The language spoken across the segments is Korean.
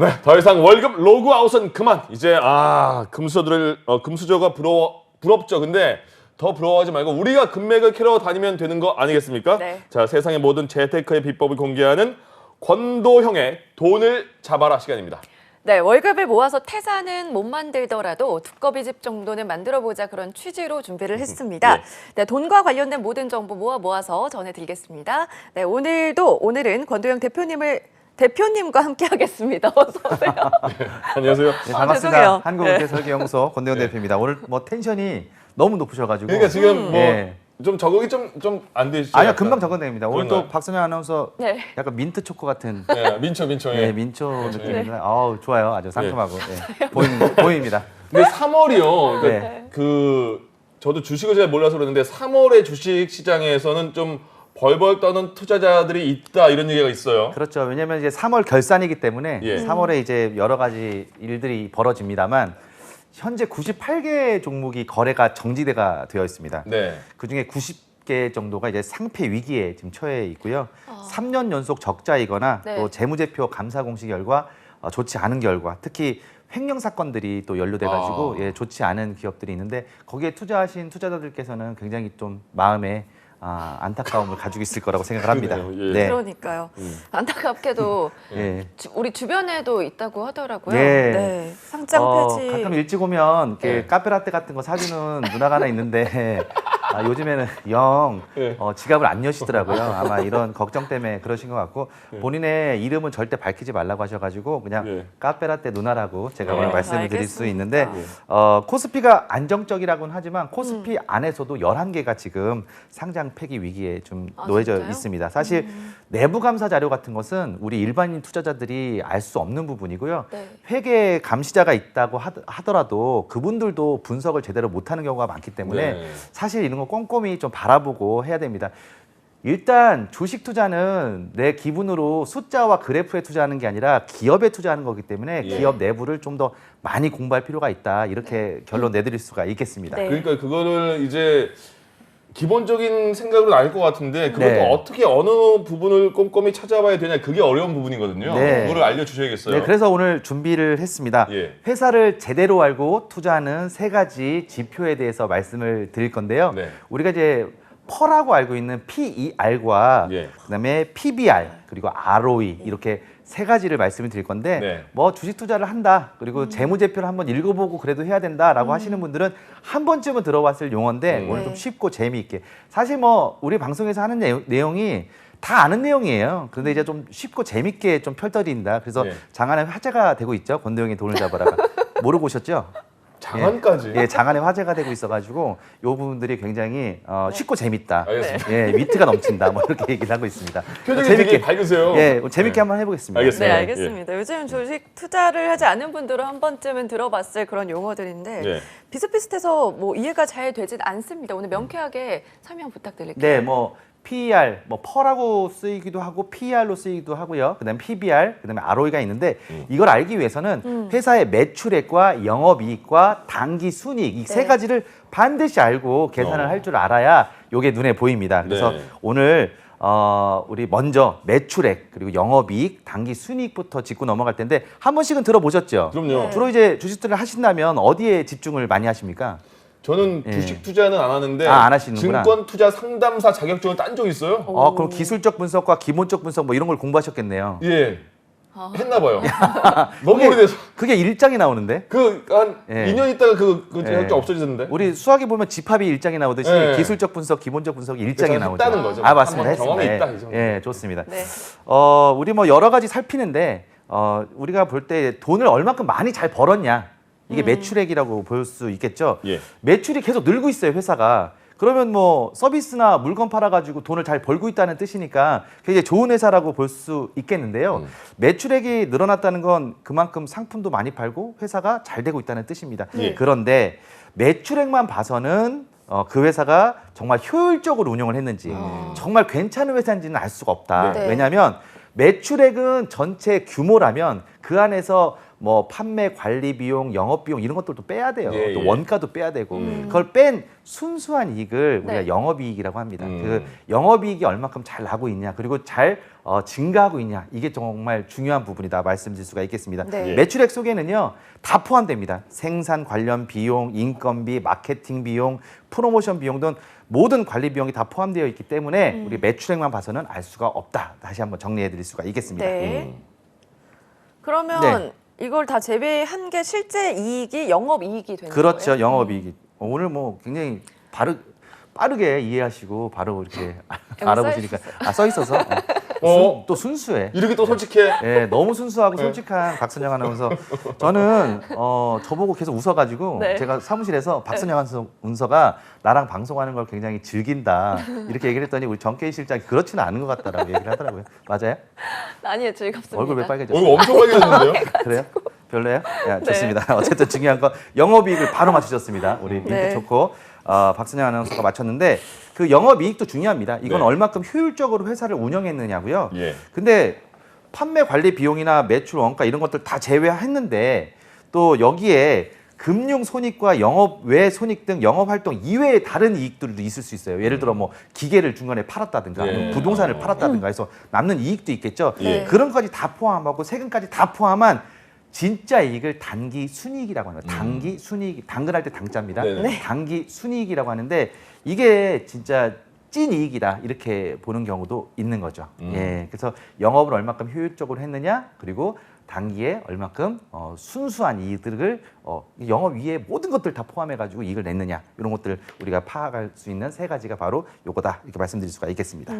네, 더 이상 월급 로그아웃은 그만. 이제 금수저가 부럽죠. 근데 더 부러워하지 말고 우리가 금맥을 캐러 다니면 되는 거 아니겠습니까? 네. 자, 세상의 모든 재테크의 비법을 공개하는 권도형의 돈을 잡아라 시간입니다. 네, 월급을 모아서 태산은 못 만들더라도 두꺼비 집 정도는 만들어보자 그런 취지로 준비를 했습니다. 네. 네, 돈과 관련된 모든 정보 모아서 전해드리겠습니다. 네, 오늘은 권도영 대표님과 함께하겠습니다. 어서 오세요. 안녕하세요. 네, 반갑습니다. 죄송해요. 한국은퇴설계연구소 권대현 네. 대표입니다. 오늘 뭐 텐션이 너무 높으셔가지고. 그러니까 지금 네. 좀 적응이 좀 안 되시죠? 아니요, 약간? 금방 적응됩니다. 오늘 그런가요? 또 박선영 아나운서 네. 약간 민트 초코 같은 네, 민초. 네, 예. 민초 느낌입니다. 아우 좋아요, 아주 상큼하고 네. 보입니다. 근데 3월이요. 그러니까 네. 저도 주식을 잘 몰라서 그러는데 3월에 주식 시장에서는 좀 벌벌 떠는 투자자들이 있다 이런 얘기가 있어요. 그렇죠. 왜냐하면 이제 3월 결산이기 때문에 예. 3월에 이제 여러 가지 일들이 벌어집니다만 현재 98개 종목이 거래가 정지가 되어 있습니다. 네. 그 중에 90개 정도가 이제 상폐 위기에 지금 처해 있고요. 3년 연속 적자이거나 네. 또 재무제표 감사 공시 결과 좋지 않은 결과, 특히 횡령 사건들이 또 연루돼가지고 아. 예, 좋지 않은 기업들이 있는데 거기에 투자하신 투자자들께서는 굉장히 좀 마음에 안타까움을 가지고 있을 거라고 생각을 합니다. 그러네요. 예. 네. 그러니까요. 안타깝게도 예. 우리 주변에도 있다고 하더라고요. 예. 네, 상장 폐지. 가끔 일찍 오면 이렇게 네. 카페라떼 같은 거 사주는 누나가 하나 있는데 요즘에는 영 네. 지갑을 안 여시더라고요. 아마 이런 걱정 때문에 그러신 것 같고 본인의 이름은 절대 밝히지 말라고 하셔가지고 그냥 네. 카페라떼 누나라고 제가 네, 오늘 말씀을 드릴 수 알겠습니다. 있는데 코스피가 안정적이라고는 하지만 코스피 안에서도 11개가 지금 상장 폐기 위기에 좀 놓여져 진짜요? 있습니다. 사실 내부 감사 자료 같은 것은 우리 일반인 투자자들이 알 수 없는 부분이고요. 네. 회계 감시자가 있다고 하더라도 그분들도 분석을 제대로 못하는 경우가 많기 때문에 네. 사실 이런 거 꼼꼼히 좀 바라보고 해야 됩니다. 일단 주식 투자는 내 기분으로 숫자와 그래프에 투자하는 게 아니라 기업에 투자하는 거기 때문에 예. 기업 내부를 좀 더 많이 공부할 필요가 있다. 이렇게 결론 내드릴 수가 있겠습니다. 네. 그러니까 그거를 이제 기본적인 생각으로 나올 것 같은데 그것도 네. 어떻게 어느 부분을 꼼꼼히 찾아봐야 되냐 그게 어려운 부분이거든요. 네. 그거를 알려주셔야겠어요. 네, 그래서 오늘 준비를 했습니다. 예. 회사를 제대로 알고 투자하는 3가지 지표에 대해서 말씀을 드릴 건데요. 네. 우리가 이제 펄라고 알고 있는 PER과 예. 그다음에 PBR 그리고 ROE 이렇게 3가지를 말씀을 드릴 건데 네. 뭐 주식 투자를 한다 그리고 재무제표를 한번 읽어보고 그래도 해야 된다라고 하시는 분들은 한 번쯤은 들어봤을 용어인데 오늘 좀 네. 쉽고 재미있게 사실 뭐 우리 방송에서 하는 내용이 다 아는 내용이에요. 그런데 이제 좀 쉽고 재밌게 좀 펼쳐진다. 그래서 네. 장안의 화제가 되고 있죠. 권도영의 돈을 잡아라가 모르고 오셨죠? 장안까지. 예, 장안의 화제가 되고 있어가지고 이 부분들이 굉장히 쉽고 재밌다. 알겠습니다. 예, 위트가 넘친다. 뭐 이렇게 얘기를 하고 있습니다. 표정이 되게 밝으세요. 예, 재밌게 네. 한번 해보겠습니다. 알겠습니다. 네, 네, 알겠습니다. 요즘 주식 투자를 하지 않은 분들은 한 번쯤은 들어봤을 그런 용어들인데 네. 비슷비슷해서 뭐 이해가 잘 되진 않습니다. 오늘 명쾌하게 설명 부탁드릴게요. 네, 뭐 PER, 뭐 펄라고 쓰이기도 하고 PER로 쓰이기도 하고요. 그다음에 PBR, 그다음에 ROE가 있는데 이걸 알기 위해서는 회사의 매출액과 영업이익과 당기 순이익 이 3가지를 반드시 알고 계산을 할 줄 알아야 이게 눈에 보입니다. 그래서 네. 오늘 우리 먼저 매출액 그리고 영업이익, 당기 순이익부터 짚고 넘어갈 텐데 한 번씩은 들어보셨죠? 그럼요. 네. 주로 이제 주식들을 하신다면 어디에 집중을 많이 하십니까? 저는 예. 주식 투자는 안 하는데 안 하시는구나. 증권 투자 상담사 자격증을 딴 적 있어요? 그럼 기술적 분석과 기본적 분석 뭐 이런 걸 공부하셨겠네요. 예. 했나 봐요. 너무 오래돼서. 그게 일장에 나오는데 한 예. 2년 있다가 그 예. 자격증 없어지던데. 우리 수학에 보면 집합이 일장에 나오듯이 예. 기술적 분석, 기본적 분석이 일장에 그래서 나오죠. 했다는 거죠. 맞습니다. 한번 경험이 했습니다. 있다, 이 정도. 예, 좋습니다. 네. 우리 뭐 여러 가지 살피는데 우리가 볼 때 돈을 얼마큼 많이 잘 벌었냐 이게 매출액이라고 볼 수 있겠죠. 예. 매출이 계속 늘고 있어요 회사가. 그러면 뭐 서비스나 물건 팔아가지고 돈을 잘 벌고 있다는 뜻이니까 굉장히 좋은 회사라고 볼 수 있겠는데요. 매출액이 늘어났다는 건 그만큼 상품도 많이 팔고 회사가 잘 되고 있다는 뜻입니다. 예. 그런데 매출액만 봐서는 그 회사가 정말 효율적으로 운영을 했는지 정말 괜찮은 회사인지는 알 수가 없다. 네. 왜냐하면 매출액은 전체 규모라면 그 안에서 뭐 판매 관리 비용, 영업 비용 이런 것들도 빼야 돼요. 예, 또 예. 원가도 빼야 되고 그걸 뺀 순수한 이익을 우리가 네. 영업이익이라고 합니다. 그 영업이익이 얼마큼 잘 나고 있냐, 그리고 잘 증가하고 있냐, 이게 정말 중요한 부분이다 말씀드릴 수가 있겠습니다. 네. 매출액 속에는요 다 포함됩니다. 생산 관련 비용, 인건비, 마케팅 비용, 프로모션 비용 등 모든 관리 비용이 다 포함되어 있기 때문에 우리 매출액만 봐서는 알 수가 없다. 다시 한번 정리해 드릴 수가 있겠습니다. 네. 그러면 네. 이걸 다 제외한 게 실제 이익이 영업이익이 되는 그렇죠. 거예요? 영업이익이. 오늘 뭐 굉장히 빠르게 이해하시고 바로 이렇게 여기 알아보시니까 써 있어서 또 순수해. 이렇게 또 솔직해. 예, 너무 순수하고 솔직한 박선영 아나운서. 저는 저보고 계속 웃어가지고 네. 제가 사무실에서 박선영 아나운서가 나랑 방송하는 걸 굉장히 즐긴다 이렇게 얘기를 했더니 우리 정케이 실장이 그렇지는 않은 것 같다라고 얘기를 하더라고요. 맞아요? 아니요, 즐겁습니다. 얼굴 왜 빨개졌어요? 오늘 엄청 빨개졌는데요? 그래요? 별로예요? 야, 좋습니다. 어쨌든 중요한 건 영업이익을 바로 맞추셨습니다. 우리 네. 민트 좋고 박선영 아나운서가 맞췄는데 그 영업이익도 중요합니다. 이건 네. 얼마큼 효율적으로 회사를 운영했느냐고요. 예. 근데 판매 관리 비용이나 매출 원가 이런 것들 다 제외했는데 또 여기에 금융 손익과 영업 외 손익 등 영업 활동 이외의 다른 이익들도 있을 수 있어요. 예를 들어 뭐 기계를 중간에 팔았다든가 예. 아니면 부동산을 팔았다든가 해서 남는 이익도 있겠죠. 예. 그런 것까지 다 포함하고 세금까지 다 포함한 진짜 이익을 단기 순이익이라고 합니다. 단기 순이익, 당근할 때 당자입니다. 네네. 단기 순이익이라고 하는데 이게 진짜 찐 이익이다 이렇게 보는 경우도 있는 거죠. 예, 그래서 영업을 얼마큼 효율적으로 했느냐, 그리고 단기에 얼마큼 순수한 이익들을 영업 위에 모든 것들 다 포함해가지고 이익을 냈느냐, 이런 것들 우리가 파악할 수 있는 세 가지가 바로 요거다 이렇게 말씀드릴 수가 있겠습니다.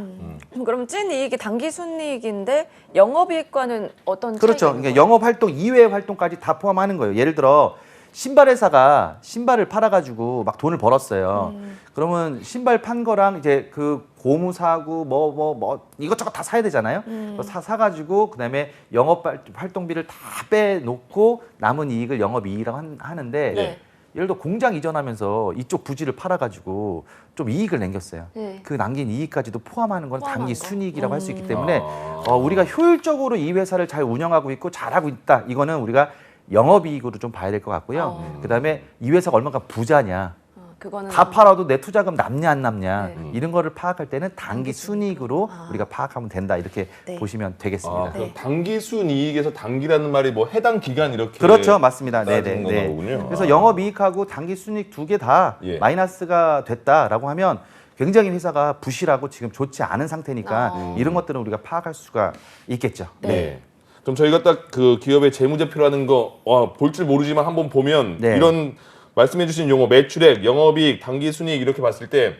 그럼 찐 이익이 단기 순이익인데 영업이익과는 어떤 그렇죠. 차이가 있는 그러니까 영업 활동 이외의 활동까지 다 포함하는 거예요. 예를 들어 신발 회사가 신발을 팔아가지고 막 돈을 벌었어요. 그러면 신발 판 거랑 이제 그 고무 사고 뭐 이것저것 다 사야 되잖아요. 사가지고 그다음에 영업 활동비를 다 빼놓고 남은 이익을 영업이익이라고 하는데 네. 예를 들어 공장 이전하면서 이쪽 부지를 팔아가지고 좀 이익을 남겼어요. 네. 그 남긴 이익까지도 포함하는 건 포함한 단기 거. 순이익이라고 할 수 있기 때문에 아. 우리가 효율적으로 이 회사를 잘 운영하고 있고 잘하고 있다. 이거는 우리가 영업이익으로 좀 봐야 될 것 같고요. 그다음에 이 회사가 얼마나 부자냐. 그거는 다 팔아도 내 투자금 남냐 안 남냐. 네. 이런 거를 파악할 때는 단기 순이익으로 우리가 파악하면 된다. 이렇게 네. 보시면 되겠습니다. 아, 그럼 단기 순이익에서 단기라는 말이 뭐 해당 기간 이렇게 그렇죠. 맞습니다. 따지는 네네. 건가 보군요. 그래서 아. 영업이익하고 단기 순이익 두 개 다 예. 마이너스가 됐다라고 하면 굉장히 회사가 부실하고 지금 좋지 않은 상태니까 이런 것들은 우리가 파악할 수가 있겠죠. 네. 그럼 저희가 딱 그 기업의 재무제표라는 거 볼 줄 모르지만 한번 보면 네. 이런 말씀해주신 용어 매출액, 영업이익, 단기순이익 이렇게 봤을 때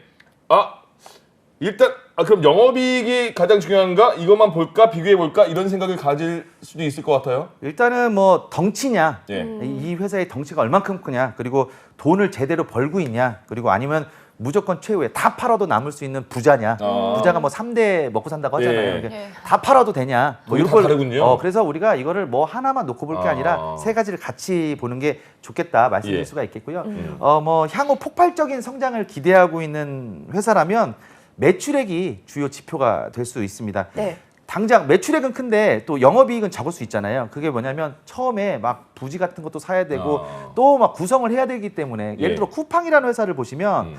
일단 그럼 영업이익이 가장 중요한가? 이것만 볼까? 비교해 볼까? 이런 생각을 가질 수도 있을 것 같아요. 일단은 뭐 덩치냐, 예. 이 회사의 덩치가 얼만큼 크냐, 그리고 돈을 제대로 벌고 있냐, 그리고 아니면 무조건 최후에 다 팔아도 남을 수 있는 부자냐. 부자가 뭐 3대 먹고 산다고 하잖아요. 예. 이게 예. 다 팔아도 되냐. 뭐 그게 이런 다 걸 다르군요. 그래서 우리가 이거를 뭐 하나만 놓고 볼 게 아니라 아. 세 가지를 같이 보는 게 좋겠다 말씀드릴 예. 수가 있겠고요. 뭐 향후 폭발적인 성장을 기대하고 있는 회사라면 매출액이 주요 지표가 될 수 있습니다. 네. 당장 매출액은 큰데 또 영업이익은 적을 수 있잖아요. 그게 뭐냐면 처음에 막 부지 같은 것도 사야 되고 또 막 구성을 해야 되기 때문에 예. 예를 들어 쿠팡이라는 회사를 보시면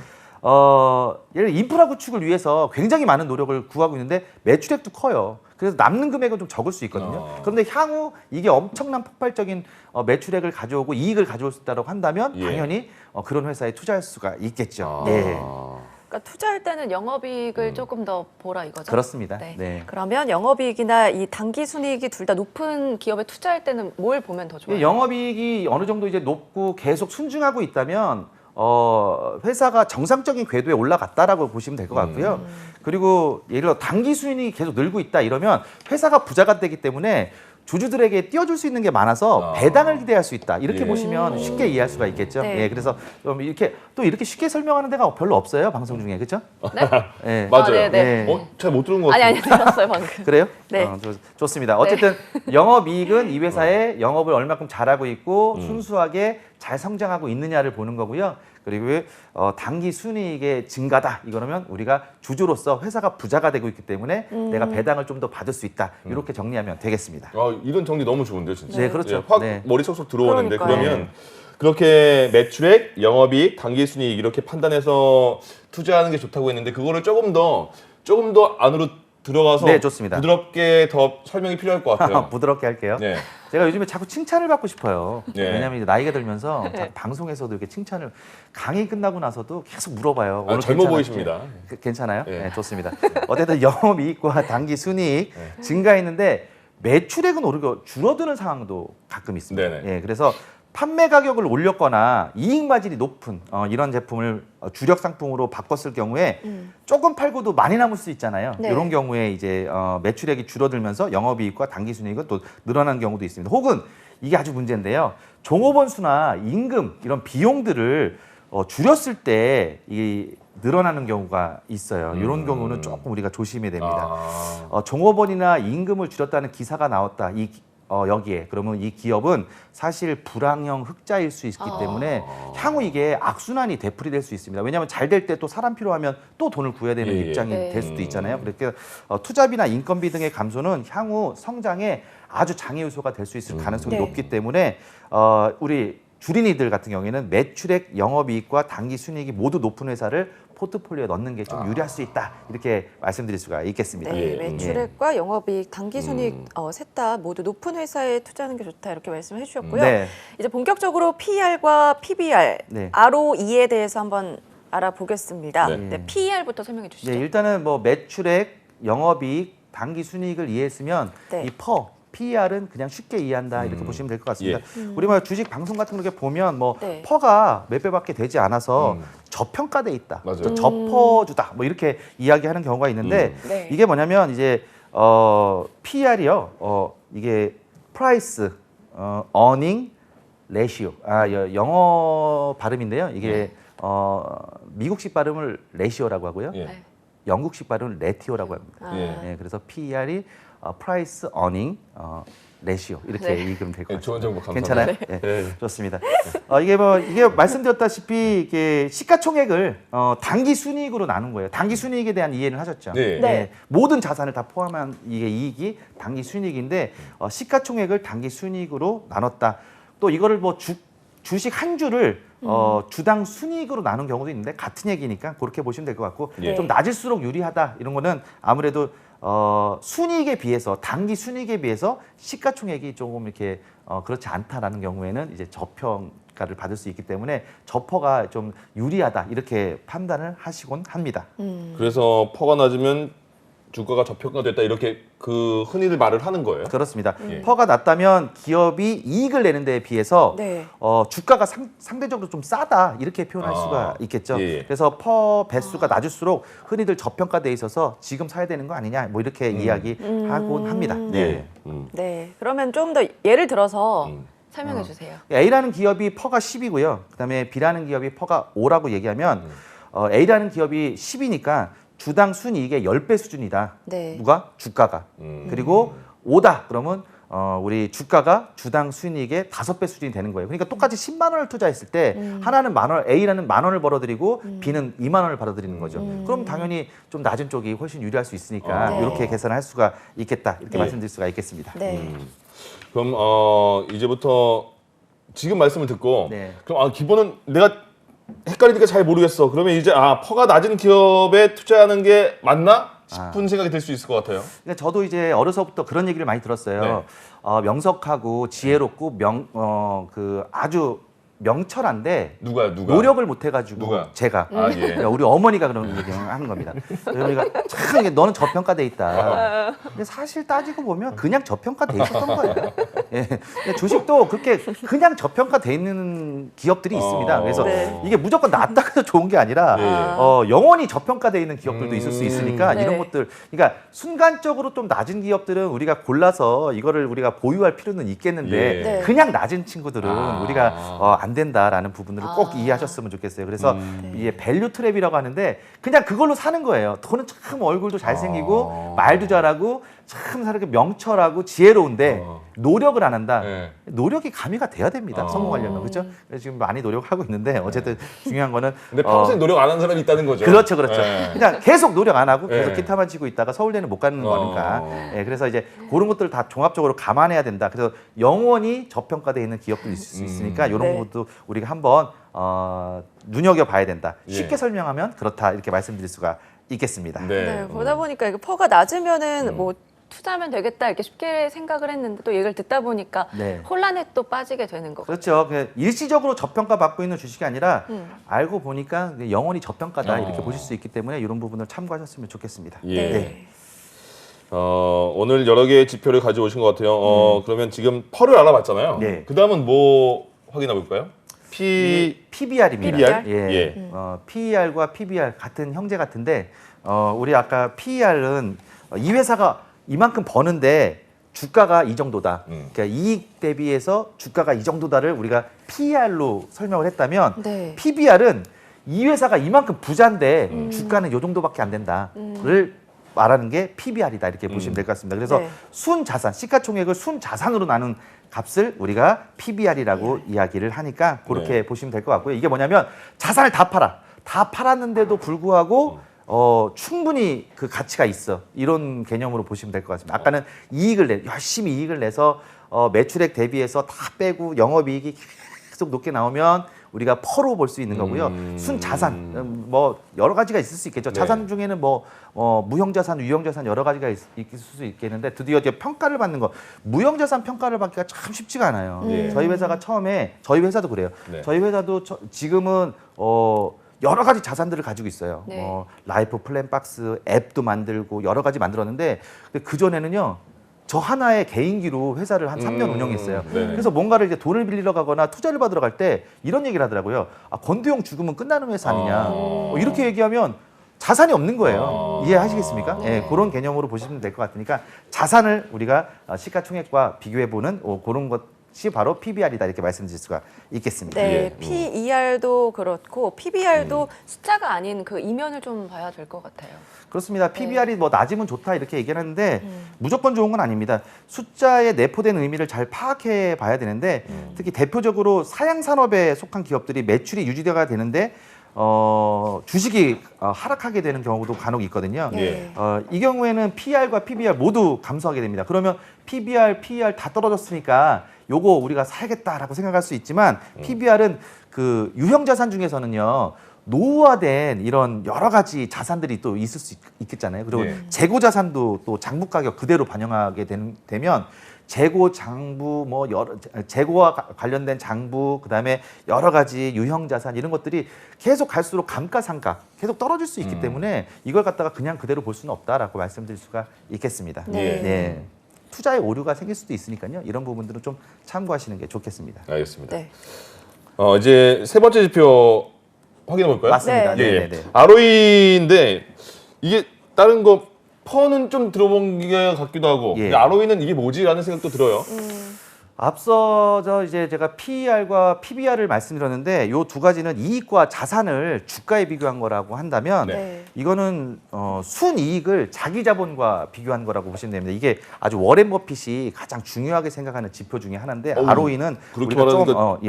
예를 들어 인프라 구축을 위해서 굉장히 많은 노력을 구하고 있는데 매출액도 커요. 그래서 남는 금액은 좀 적을 수 있거든요. 그런데 향후 이게 엄청난 폭발적인 매출액을 가져오고 이익을 가져올 수 있다고 한다면 예. 당연히 그런 회사에 투자할 수가 있겠죠. 아. 예. 그러니까 투자할 때는 영업이익을 조금 더 보라 이거죠. 그렇습니다. 네. 네. 그러면 영업이익이나 이 단기 순이익이 둘 다 높은 기업에 투자할 때는 뭘 보면 더 좋아요? 영업이익이 어느 정도 이제 높고 계속 순증하고 있다면 회사가 정상적인 궤도에 올라갔다라고 보시면 될 것 같고요. 그리고 예를 들어 단기 수익이 계속 늘고 있다 이러면 회사가 부자가 되기 때문에 주주들에게 띄워줄 수 있는 게 많아서 배당을 기대할 수 있다. 이렇게 예. 보시면 쉽게 이해할 수가 있겠죠. 네. 예, 그래서 좀 이렇게 쉽게 설명하는 데가 별로 없어요. 방송 중에. 그렇죠? 네? 예. 맞아요. 네, 네. 예. 잘 못 들은 것 아니 같아요. 아니 들었어요 방금. 그래요? 네. 좋습니다. 어쨌든 영업이익은 이 회사의 영업을 얼마큼 잘하고 있고 순수하게 잘 성장하고 있느냐를 보는 거고요. 그리고 당기 순이익의 증가다. 이거라면 우리가 주주로서 회사가 부자가 되고 있기 때문에 내가 배당을 좀 더 받을 수 있다. 이렇게 정리하면 되겠습니다. 이런 정리 너무 좋은데요, 진짜. 네, 그렇죠. 예, 확 네. 머리 쏙쏙 들어오는데 그러니까요. 그러면 그렇게 매출액, 영업이익, 당기순이익 이렇게 판단해서 투자하는 게 좋다고 했는데 그거를 조금 더 안으로 들어가서 네, 좋습니다. 부드럽게 더 설명이 필요할 것 같아요. 부드럽게 할게요. 네. 제가 요즘에 자꾸 칭찬을 받고 싶어요. 네. 왜냐하면 이제 나이가 들면서 자꾸 방송에서도 이렇게 칭찬을 강의 끝나고 나서도 계속 물어봐요. 오늘 젊어 괜찮았지? 보이십니다. 괜찮아요? 네. 네, 좋습니다. 어쨌든 영업이익과 당기순이익 증가했는데 매출액은 오히려 줄어드는 상황도 가끔 있습니다. 네네. 예, 그래서 판매 가격을 올렸거나 이익 마진이 높은 이런 제품을 주력 상품으로 바꿨을 경우에 조금 팔고도 많이 남을 수 있잖아요. 네. 이런 경우에 이제 매출액이 줄어들면서 영업이익과 당기순이익은 또 늘어나는 경우도 있습니다. 혹은 이게 아주 문제인데요. 종업원 수나 임금 이런 비용들을 줄였을 때 이 늘어나는 경우가 있어요. 이런 경우는 조금 우리가 조심해야 됩니다. 종업원이나 임금을 줄였다는 기사가 나왔다. 여기에 그러면 이 기업은 사실 불황형 흑자일 수 있기 때문에 향후 이게 악순환이 되풀이될 수 있습니다. 왜냐하면 잘 될 때 또 사람 필요하면 또 돈을 구해야 되는 예, 예. 입장이 네. 될 수도 있잖아요. 그러니까 투자비나 인건비 등의 감소는 향후 성장에 아주 장애 요소가 될 수 있을 가능성이 네. 높기 때문에 우리 주린이들 같은 경우에는 매출액, 영업이익과 당기순이익이 모두 높은 회사를 포트폴리오에 넣는 게 좀 유리할 수 있다. 이렇게 말씀드릴 수가 있겠습니다. 네, 예. 매출액과 영업이익, 당기순이익 셋 다 모두 높은 회사에 투자하는 게 좋다 이렇게 말씀해 주셨고요. 네. 이제 본격적으로 PER과 PBR, 네. ROE에 대해서 한번 알아보겠습니다. 네. 네, PER부터 설명해 주시죠. 네, 일단은 뭐 매출액, 영업이익, 당기순이익을 이해했으면 네. 이 PER은 그냥 쉽게 이해한다 이렇게 보시면 될 것 같습니다. 예. 우리 뭐 주식 방송 같은 거 이렇게 보면 뭐 네. 퍼가 몇 배밖에 되지 않아서 저평가돼 있다, 맞아요. 또 저퍼주다 뭐 이렇게 이야기하는 경우가 있는데 네. 이게 뭐냐면 이제 PER이요, 이게 프라이스, 어닝, 레시오, 영어 발음인데요. 이게 미국식 발음을 레시오라고 하고요. 예. 네. 영국식 발음은 레티오라고 합니다. 아. 예, 그래서 PER이 프라이스 어닝 레시오 이렇게 네. 읽으면 될 것 예, 좋은 같습니다. 정보 감사합니다. 괜찮아요? 네. 네. 좋습니다. 이게 말씀드렸다시피 이게 시가총액을 당기 순이익으로 나눈 거예요. 당기 순이익에 대한 이해는 하셨죠? 네. 네. 모든 자산을 다 포함한 이게 이익이 당기 순이익인데 시가총액을 당기 순이익으로 나눴다. 또 이거를 뭐 주식 한 주를 주당 순이익으로 나눈 경우도 있는데 같은 얘기니까 그렇게 보시면 될 것 같고 예. 좀 낮을수록 유리하다 이런 거는 아무래도 순이익에 비해서 당기 순이익에 비해서 시가총액이 조금 이렇게 그렇지 않다라는 경우에는 이제 저평가를 받을 수 있기 때문에 저퍼가 좀 유리하다 이렇게 판단을 하시곤 합니다. 그래서 퍼가 낮으면 주가가 저평가됐다 이렇게 그 흔히들 말을 하는 거예요. 그렇습니다. 예. 퍼가 낮다면 기업이 이익을 내는 데에 비해서 네. 주가가 상대적으로 좀 싸다 이렇게 표현할 아, 수가 있겠죠. 예. 그래서 퍼 배수가 낮을수록 흔히들 저평가돼 있어서 지금 사야 되는 거 아니냐 뭐 이렇게 이야기하곤 합니다. 네. 예. 네. 그러면 좀 더 예를 들어서 음. 설명해 주세요. A라는 기업이 퍼가 10이고요. 그다음에 B라는 기업이 퍼가 5라고 얘기하면 A라는 기업이 10이니까 주당 순이익의 10배 수준이다. 네. 누가? 주가가. 그리고 5다. 그러면 우리 주가가 주당 순이익의 5배 수준이 되는 거예요. 그러니까 똑같이 10만 원을 투자했을 때 하나는 만 원, A라는 만 원을 벌어들이고 B는 2만 원을 벌어들이는 거죠. 그럼 당연히 좀 낮은 쪽이 훨씬 유리할 수 있으니까 네. 이렇게 계산할 수가 있겠다. 이렇게 네. 말씀드릴 수가 있겠습니다. 네. 그럼 이제부터 지금 말씀을 듣고 네. 그럼 기본은 내가 헷갈리니까 잘 모르겠어. 그러면 이제 퍼가 낮은 기업에 투자하는 게 맞나 싶은 생각이 들 수 있을 것 같아요. 그러니까 저도 이제 어려서부터 그런 얘기를 많이 들었어요. 네. 명석하고 지혜롭고 아주 명철한데 누가 노력을 못 해가지고 누가? 제가 아, 예. 그러니까 우리 어머니가 그런 얘기를 하는 겁니다. 그러니까 참 이게 너는 저평가돼 있다. 근데 사실 따지고 보면 그냥 저평가돼 있었던 거예요. 예. 근데 주식도 그렇게 그냥 저평가돼 있는 기업들이 있습니다. 그래서 네. 이게 무조건 낮다고 해서 좋은 게 아니라 영원히 저평가돼 있는 기업들도 있을 수 있으니까 네. 이런 것들 그러니까 순간적으로 좀 낮은 기업들은 우리가 골라서 이거를 우리가 보유할 필요는 있겠는데 예. 네. 그냥 낮은 친구들은 우리가 안 된다라는 부분들을 꼭 아. 이해하셨으면 좋겠어요. 그래서 이게 밸류 트랩이라고 하는데 그냥 그걸로 사는 거예요. 돈은 참 얼굴도 잘생기고 말도 잘하고 참 사람이 명철하고 지혜로운데 노력을 안 한다. 네. 노력이 가미가 돼야 됩니다. 성공하려면 그렇죠? 그래서 지금 많이 노력하고 있는데 어쨌든 중요한 거는 근데 평생 노력 안 한 사람이 있다는 거죠. 그렇죠, 그렇죠. 네. 그냥 계속 노력 안 하고 계속 네. 기타만 치고 있다가 서울대는 못 가는 거니까. 예, 그래서 이제 그런 것들을 다 종합적으로 감안해야 된다. 그래서 영원히 저평가되어 있는 기업도 있을 수 있으니까 이런 네. 것도 우리가 한번 눈여겨봐야 된다. 쉽게 예. 설명하면 그렇다 이렇게 말씀드릴 수가 있겠습니다. 네, 보다 보니까 이거 퍼가 낮으면은 뭐 투자하면 되겠다 이렇게 쉽게 생각을 했는데 또 얘기를 듣다 보니까 네. 혼란에 또 빠지게 되는 거. 그렇죠. 일시적으로 저평가 받고 있는 주식이 아니라 알고 보니까 영원히 저평가다 이렇게 보실 수 있기 때문에 이런 부분을 참고하셨으면 좋겠습니다. 예. 네. 오늘 여러 개의 지표를 가져오신 것 같아요. 그러면 지금 펄을 알아봤잖아요. 네. 그 다음은 뭐 확인해 볼까요? PBR입니다. PBR? 예. 예. PER과 PBR 같은 형제 같은데 우리 아까 PER은 이 회사가 이만큼 버는데 주가가 이 정도다. 그러니까 이익 대비해서 주가가 이 정도다를 우리가 PER로 설명을 했다면 네. PBR은 이 회사가 이만큼 부자인데 주가는 이 정도밖에 안 된다를 말하는 게 PBR이다 이렇게 보시면 될 것 같습니다. 그래서 네. 순자산, 시가총액을 순자산으로 나눈 값을 우리가 PBR이라고 이야기를 하니까 그렇게 네. 보시면 될 것 같고요. 이게 뭐냐면 자산을 다 팔아. 다 팔았는데도 불구하고 충분히 그 가치가 있어. 이런 개념으로 보시면 될 것 같습니다. 아까는 열심히 이익을 내서 매출액 대비해서 다 빼고 영업이익이 계속 높게 나오면 우리가 퍼로 볼 수 있는 거고요. 순자산 뭐 여러 가지가 있을 수 있겠죠. 네. 자산 중에는 뭐 무형자산, 유형자산 여러 가지가 있을 수 있겠는데 드디어 이제 평가를 받는 거 무형자산 평가를 받기가 참 쉽지가 않아요. 네. 저희 회사가 처음에 저희 회사도 그래요. 네. 저희 회사도 지금은 여러 가지 자산들을 가지고 있어요. 네. 라이프 플랜 박스 앱도 만들고 여러 가지 만들었는데 그 전에는요. 저 하나의 개인기로 회사를 한 3년 운영했어요. 네. 그래서 뭔가를 이제 돈을 빌리러 가거나 투자를 받으러 갈 때 이런 얘기를 하더라고요. 권두용 죽으면 끝나는 회사 아니냐. 이렇게 얘기하면 자산이 없는 거예요. 이해하시겠습니까? 예, 그런 개념으로 보시면 될 것 같으니까 자산을 우리가 시가총액과 비교해보는 그런 것이 바로 PBR이다 이렇게 말씀드릴 수가 있겠습니다. 네, 예. PER도 그렇고 PBR도 숫자가 아닌 그 이면을 좀 봐야 될 것 같아요. 그렇습니다. PBR이 뭐 낮으면 좋다 이렇게 얘기를 하는데 무조건 좋은 건 아닙니다. 숫자에 내포된 의미를 잘 파악해 봐야 되는데 특히 대표적으로 사양 산업에 속한 기업들이 매출이 유지가 되는데 주식이 하락하게 되는 경우도 간혹 있거든요. 예. 이 경우에는 PR과 PBR 모두 감소하게 됩니다. 그러면 PBR, PER 다 떨어졌으니까 요거 우리가 사야겠다라고 생각할 수 있지만 PBR은 그 유형자산 중에서는요. 노후화된 이런 여러 가지 자산들이 또 있을 수 있겠잖아요. 그리고 네. 재고 자산도 또 장부 가격 그대로 반영하게 되면 재고 장부 재고와 관련된 장부 그다음에 여러 가지 유형 자산 이런 것들이 계속 갈수록 감가상각 계속 떨어질 수 있기 때문에 이걸 갖다가 그냥 그대로 볼 수는 없다라고 말씀드릴 수가 있겠습니다. 네. 네. 투자에 오류가 생길 수도 있으니까요. 이런 부분들은 좀 참고하시는 게 좋겠습니다. 알겠습니다. 네. 이제 세 번째 지표 확인해 볼까요? 맞습니다. 네. 예. 네, 네, 네. ROE인데 이게 다른 거 퍼는 좀 들어본 게 같기도 하고 예. 근데 ROE는 이게 뭐지라는 생각도 들어요. 앞서서 이제 제가 PER과 PBR을 말씀드렸는데 이 두 가지는 이익과 자산을 주가에 비교한 거라고 한다면 네. 이거는 순이익을 자기 자본과 비교한 거라고 보시면 됩니다. 이게 아주 워렌 버핏이 가장 중요하게 생각하는 지표 중에 하나인데 ROE는 그렇게 우리가 좀 말하니까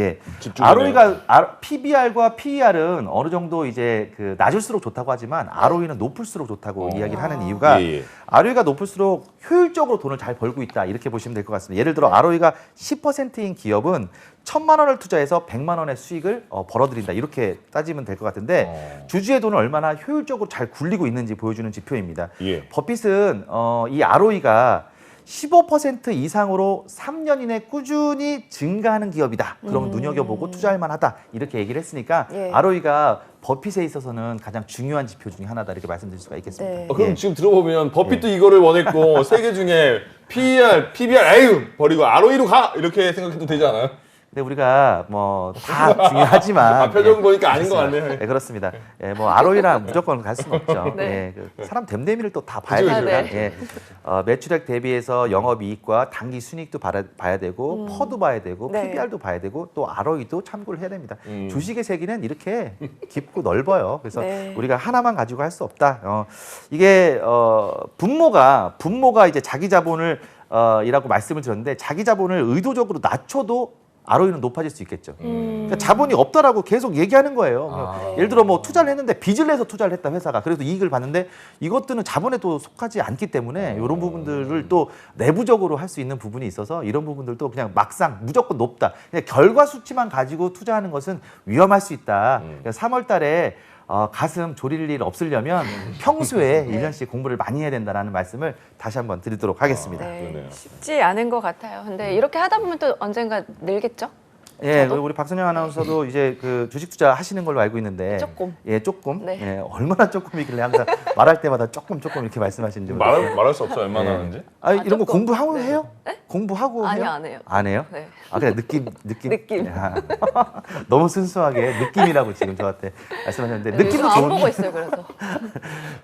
집중하네요. ROE가 PBR과 PER은 어느 정도 이제 그 낮을수록 좋다고 하지만 ROE는 높을수록 좋다고 이야기를 하는 이유가 예, 예. ROE가 높을수록 효율적으로 돈을 잘 벌고 있다 이렇게 보시면 될 것 같습니다. 예를 들어 ROE가 10%인 기업은 1,000만 원을 투자해서 100만 원의 수익을 벌어들인다 이렇게 따지면 될 것 같은데 주주의 돈을 얼마나 효율적으로 잘 굴리고 있는지 보여주는 지표입니다. 예. 버핏은 이 ROE가 15% 이상으로 3년 이내 꾸준히 증가하는 기업이다. 그러면 눈여겨보고 투자할 만하다. 이렇게 얘기를 했으니까 예. ROE가 버핏에 있어서는 가장 중요한 지표 중에 하나다. 이렇게 말씀드릴 수가 있겠습니다. 네. 그럼 예. 지금 들어보면 버핏도 이거를 원했고 세 개 중에 PER, PBR 아유 버리고 ROE로 가 이렇게 생각해도 되지 않아요? 근데 우리가 뭐 다 중요하지만 아, 표정 보니까 아닌 것 같네요. 네, 그렇습니다. 예, 뭐 ROE랑 무조건 갈 수는 없죠. 네. 예, 그 사람 됨됨이를 또 다 봐야 그죠, 되니까. 그죠. 예. 매출액 대비해서 영업이익과 당기 순이익도 봐야 되고 퍼도 봐야 되고 네. PBR도 봐야 되고 또 ROE도 참고를 해야 됩니다. 음. 주식의 세계는 이렇게 깊고 넓어요. 그래서 네. 우리가 하나만 가지고 할 수 없다. 이게 분모가 이제 자기 자본을 이라고 말씀을 드렸는데 자기 자본을 의도적으로 낮춰도 ROE는 높아질 수 있겠죠. 그러니까 자본이 없다라고 계속 얘기하는 거예요. 아. 예를 들어 뭐 투자를 했는데 빚을 내서 투자를 했다 회사가 그래도 이익을 봤는데 이것들은 자본에 또 속하지 않기 때문에 이런 부분들을 또 내부적으로 할 수 있는 부분이 있어서 이런 부분들도 그냥 막상 무조건 높다. 그냥 결과 수치만 가지고 투자하는 것은 위험할 수 있다. 그러니까 3월 달에 가슴 졸일 일 없으려면 평소에 1년씩 공부를 많이 해야 된다는 말씀을 다시 한번 드리도록 하겠습니다. 네, 그러네요. 쉽지 않은 것 같아요. 근데 이렇게 하다 보면 또 언젠가 늘겠죠? 예, 저도? 그리고 우리 박선영 아나운서도 이제 그 주식 투자 하시는 걸로 알고 있는데 조금. 예, 조금. 네. 예, 얼마나 조금이길래 항상 말할 때마다 조금 이렇게 말씀하시는지 말할 수 없어요. 얼마나 네. 하는지. 아, 이런 거 조금. 공부하고 네. 해요? 공부하고 아니요, 해요? 안 해요. 안 해요? 네. 아, 그냥 느낌. 느낌. 야, 너무 순수하게 느낌이라고 지금 저한테 말씀하셨는데 느낌도 요즘 안 좋은 보고 있어요, 그래서.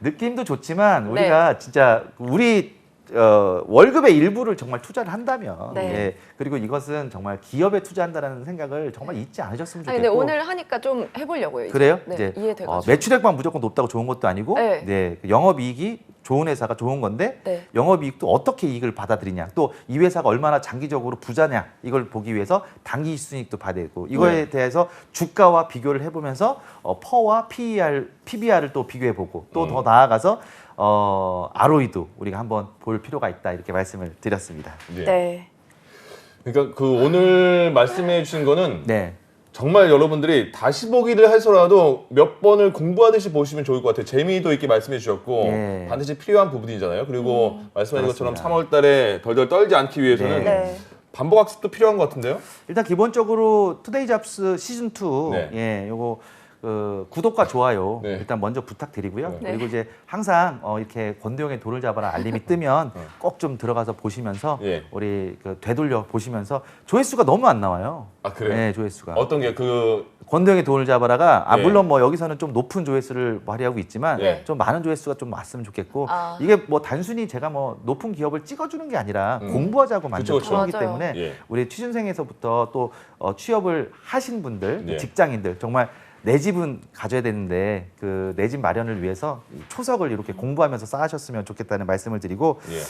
느낌도 좋지만 네. 우리가 진짜 우리 월급의 일부를 정말 투자를 한다면 네. 예, 그리고 이것은 정말 기업에 투자한다는 생각을 정말 잊지 않으셨으면 아니, 좋겠고 근데 오늘 하니까 좀 해보려고요. 이제. 그래요? 네, 이제 이해돼가지고. 매출액만 무조건 높다고 좋은 것도 아니고 네. 네, 영업이익이 좋은 회사가 좋은 건데 네. 영업이익도 어떻게 이익을 받아들이냐 또 이 회사가 얼마나 장기적으로 부자냐 이걸 보기 위해서 단기 순이익도 봐야 되고 이거에 네. 대해서 주가와 비교를 해보면서 퍼와 PBR을 또 비교해보고 또 더 나아가서 ROE도 우리가 한번 볼 필요가 있다 이렇게 말씀을 드렸습니다. 예. 네. 그러니까 그 오늘 말씀해 주신 거는 네. 정말 여러분들이 다시 보기를 해서라도 몇 번을 공부하듯이 보시면 좋을 것 같아요. 재미도 있게 말씀해 주셨고 네. 반드시 필요한 부분이잖아요. 그리고 말씀하신 것처럼 그렇습니다. 3월 달에 덜덜 떨지 않기 위해서는 네. 반복 학습도 필요한 것 같은데요. 일단 기본적으로 투데이 잡스 시즌 2 네. 예, 요거 구독과 좋아요 네. 일단 먼저 부탁드리고요. 네. 그리고 이제 항상 이렇게 권도영의 돌을 잡아라 알림이 뜨면 꼭 좀 들어가서 보시면서 예. 우리 되돌려 보시면서 조회수가 너무 안 나와요. 아, 그래요? 네, 조회수가. 어떤 게 그 권도영의 돈을 잡아라가 예. 물론 뭐 여기서는 좀 높은 조회수를 발휘하고 있지만 예. 좀 많은 조회수가 좀 왔으면 좋겠고 아. 이게 뭐 단순히 제가 뭐 높은 기업을 찍어주는 게 아니라 공부하자고 만든 그쵸, 그쵸. 프로이기 맞아요. 때문에 예. 우리 취준생에서부터 또 취업을 하신 분들, 예. 직장인들 정말 내 집은 가져야 되는데 그 내 집 마련을 위해서 초석을 이렇게 공부하면서 쌓으셨으면 좋겠다는 말씀을 드리고 예.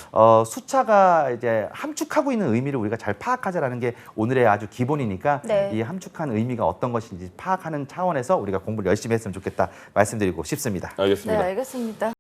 수차가 이제 함축하고 있는 의미를 우리가 잘 파악하자라는 게 오늘의 아주 기본이니까 네. 이 함축한 의미가 어떤 것인지 파악하는 차원에서 우리가 공부를 열심히 했으면 좋겠다 말씀드리고 싶습니다. 알겠습니다. 네, 알겠습니다.